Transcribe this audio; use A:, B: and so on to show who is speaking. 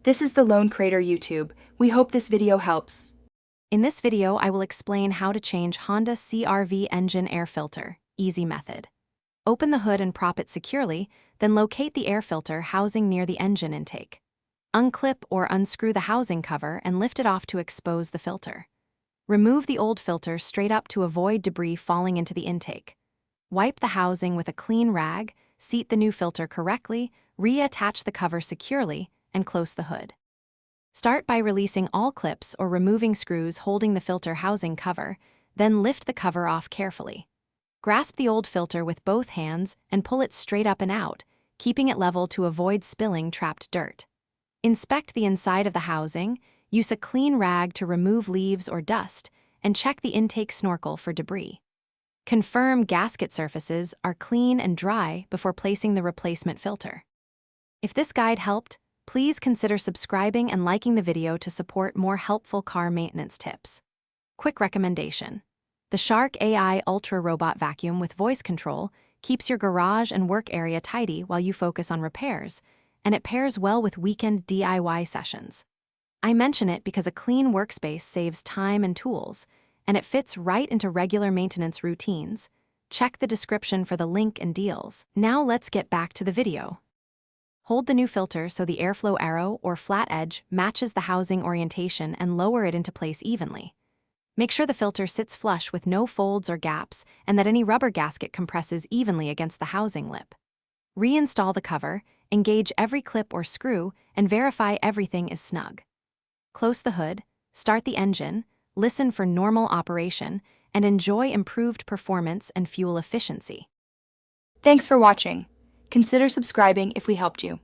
A: This is the Lone Crater YouTube. We hope this video helps.
B: In this video, I will explain how to change Honda CRV engine air filter, easy method. Open the hood and prop it securely, then locate the air filter housing near the engine intake. Unclip or unscrew the housing cover and lift it off to expose the filter. Remove the old filter straight up to avoid debris falling into the intake. Wipe the housing with a clean rag, seat the new filter correctly, reattach the cover securely, and close the hood. Start by releasing all clips or removing screws holding the filter housing cover, then lift the cover off carefully. Grasp the old filter with both hands and pull it straight up and out, keeping it level to avoid spilling trapped dirt. Inspect the inside of the housing, use a clean rag to remove leaves or dust, and check the intake snorkel for debris. Confirm gasket surfaces are clean and dry before placing the replacement filter. If this guide helped, please consider subscribing and liking the video to support more helpful car maintenance tips. Quick recommendation: the Shark AI Ultra Robot Vacuum with voice control keeps your garage and work area tidy while you focus on repairs, and it pairs well with weekend DIY sessions. I mention it because a clean workspace saves time and tools, and it fits right into regular maintenance routines. Check the description for the link and deals. Now let's get back to the video. Hold the new filter so the airflow arrow or flat edge matches the housing orientation and lower it into place evenly. Make sure the filter sits flush with no folds or gaps and that any rubber gasket compresses evenly against the housing lip. Reinstall the cover, engage every clip or screw, and verify everything is snug. Close the hood, start the engine, listen for normal operation, and enjoy improved performance and fuel efficiency.
A: Thanks for watching. Consider subscribing if we helped you.